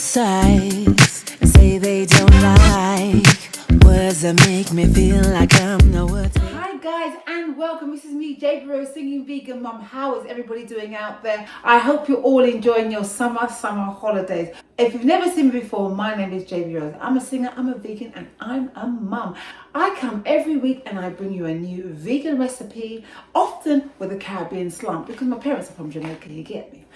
criticize and say they don't like words that make me feel like I'm no worth. Hi guys and welcome. This is me, JB Rose, singing Vegan Mum. How is everybody doing out there? I hope you're all enjoying your summer holidays. If you've never seen me before, my name is JB Rose. I'm a singer, I'm a vegan, and I'm a mum. I come every week and I bring you a new vegan recipe, often with a Caribbean slant, because my parents are from Jamaica, you get me.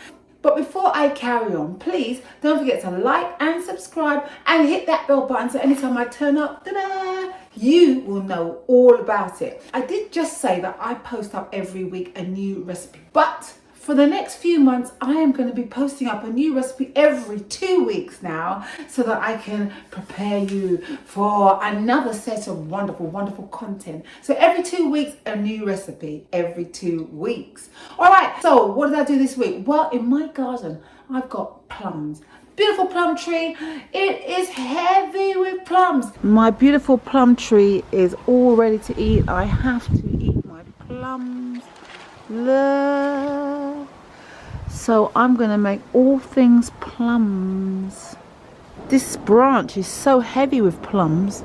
But before I carry on, please don't forget to like and subscribe and hit that bell button so anytime I turn up, ta-da, you will know all about it. I did just say that I post up every week a new recipe, but for the next few months, I am going to be posting up a new recipe every 2 weeks now so that I can prepare you for another set of wonderful content. So every 2 weeks, a new recipe, every 2 weeks. All right, so what did I do this week? Well, in my garden, I've got plums. Beautiful plum tree. It is heavy with plums. My beautiful plum tree is all ready to eat. I have to eat my plums. Love. So I'm going to make all things plums. This branch is so heavy with plums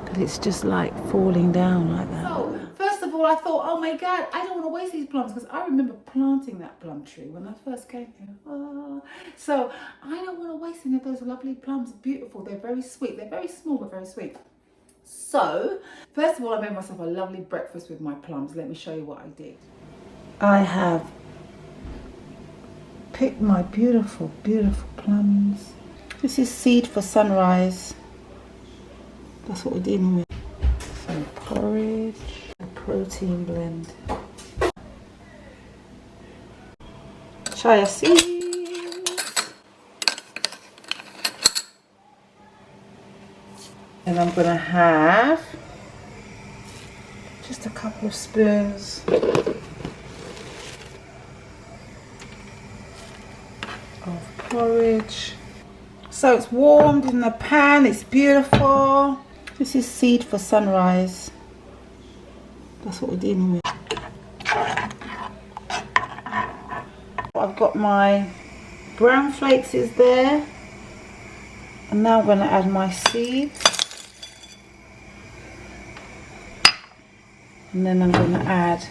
that it's just like falling down like that. So first of all, I thought, oh my God, I don't want to waste these plums, because I remember planting that plum tree when I first came here. So I don't want to waste any of those lovely plums. Beautiful. They're very sweet. They're very small but very sweet. So first of all, I made myself a lovely breakfast with my plums. Let me show you what I did. I have picked my beautiful plums. This is seed for sunrise. That's what we're dealing with. Some porridge, a protein blend, chia seeds, and I'm gonna have just a couple of spoons of porridge. So it's warmed in the pan, it's beautiful. This is seed for sunrise. That's what we're dealing with. I've got my brown flakes is there, and now I'm going to add my seeds, and then I'm going to add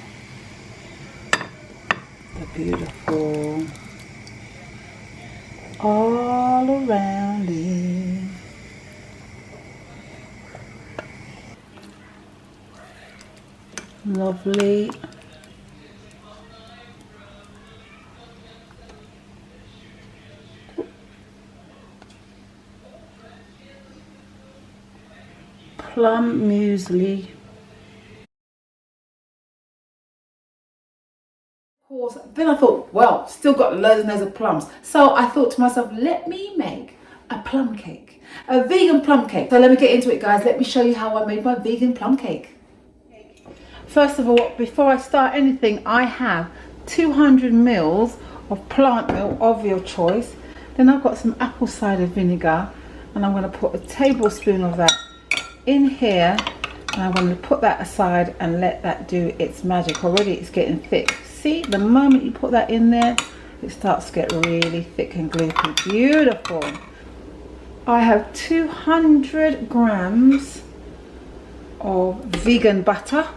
the beautiful all around it. Lovely. Plum muesli. Then I thought, well, still got loads and loads of plums. So I thought to myself, let me make a plum cake, a vegan plum cake. So let me get into it, guys. Let me show you how I made my vegan plum cake. First of all, before I start anything, I have 200 mils of plant milk of your choice. Then I've got some apple cider vinegar, and I'm going to put a tablespoon of that in here, and I'm going to put that aside and let that do its magic. Already it's getting thick. See, the moment you put that in there, it starts to get really thick and gloopy. Beautiful. I have 200 grams of vegan butter.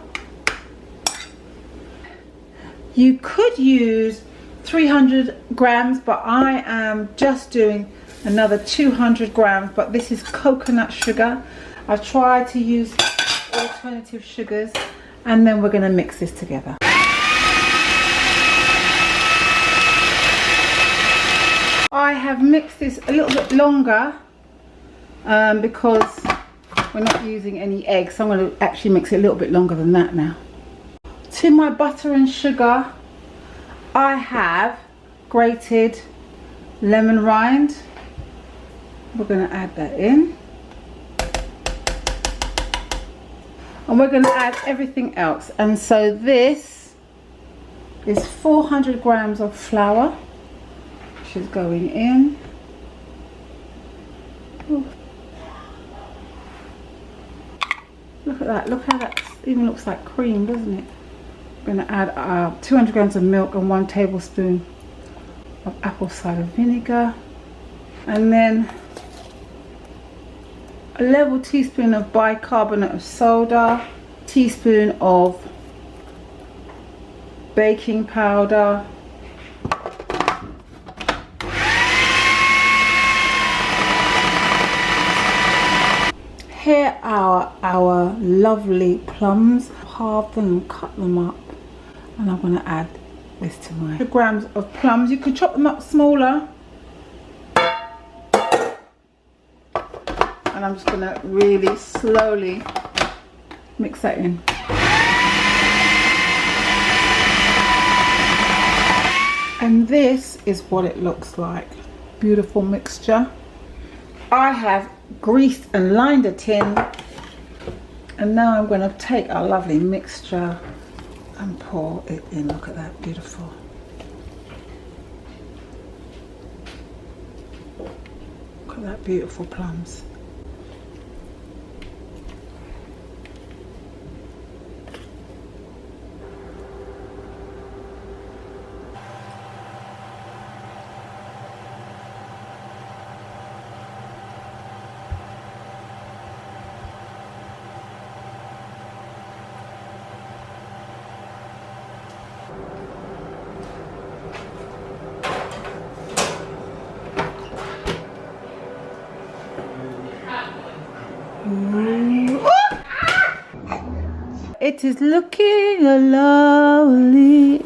You could use 300 grams, but I am just doing another 200 grams, but this is coconut sugar. I've tried to use alternative sugars, and then we're going to mix this together. I have mixed this a little bit longer because we're not using any eggs, so I'm going to actually mix it a little bit longer than that now. To my butter and sugar, I have grated lemon rind. We're going to add that in. And we're going to add everything else. And so this is 400 grams of flour, which is going in. Ooh. Look at that. Look how that even looks like cream, doesn't it? I'm going to add 200 grams of milk and 1 tablespoon of apple cider vinegar. And then a level teaspoon of bicarbonate of soda, teaspoon of baking powder, here are our lovely plums. Halve them and cut them up, and I'm going to add this to my 100 grams of plums. You could chop them up smaller, and I'm just going to really slowly mix that in. And this is what it looks like. Beautiful mixture. I have greased and lined a tin, and now I'm going to take our lovely mixture and pour it in. Look at that, beautiful. Look at that, beautiful plums. It is looking lovely.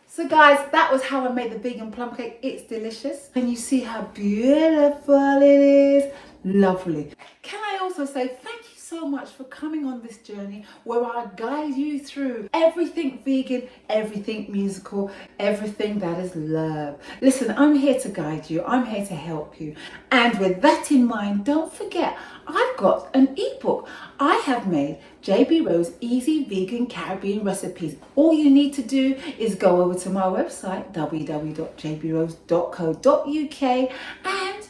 So guys, that was how I made the vegan plum cake. It's delicious. Can you see how beautiful it is? Lovely. Can I also say thank you so much for coming on this journey where I guide you through everything vegan, everything musical, everything that is love. Listen, I'm here to guide you. I'm here to help you. And with that in mind, don't forget, I've got an ebook. I have made JB Rose Easy Vegan Caribbean Recipes. All you need to do is go over to my website, www.jbrose.co.uk, and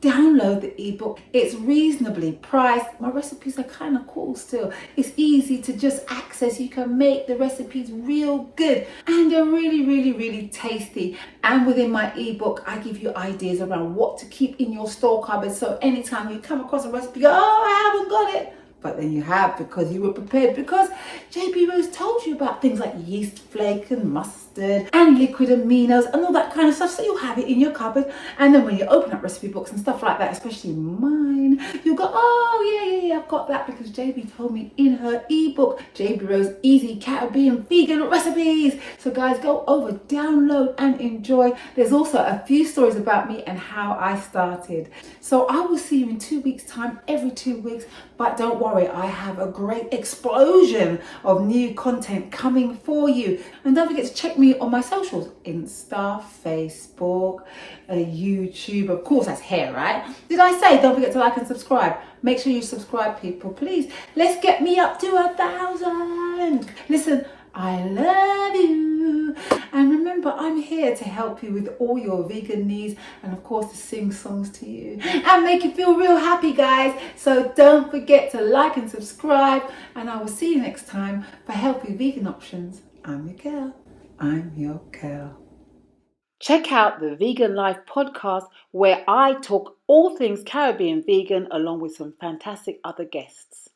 download the ebook. It's reasonably priced. My recipes are kind of cool still. It's easy to just access. You can make the recipes real good, and they're really tasty. And within my ebook, I give you ideas around what to keep in your store cupboard, so anytime you come across a recipe, go, oh, I haven't got it, but then you have, because you were prepared, because JB Rose told you about things like yeast flake and mustard and liquid aminos and all that kind of stuff, so you'll have it in your cupboard. And then when you open up recipe books and stuff like that, especially mine, you'll go, oh yeah, I've got that because JB told me in her ebook, JB Rose Easy Caribbean Vegan Recipes. So guys, go over, download and enjoy. There's also a few stories about me and how I started. So I will see you in 2 weeks time, every 2 weeks. But don't worry, I have a great explosion of new content coming for you. And don't forget to check me on my socials, Insta, Facebook, YouTube. Of course, that's hair, right? Did I say don't forget to like and subscribe? Make sure you subscribe, people, please. Let's get me up to 1,000. Listen, I love you. And remember, I'm here to help you with all your vegan needs, and of course to sing songs to you and make you feel real happy, guys. So don't forget to like and subscribe, and I will see you next time for healthy vegan options. I'm your girl. I'm your girl. Check out the Vegan Life podcast, where I talk all things Caribbean vegan along with some fantastic other guests.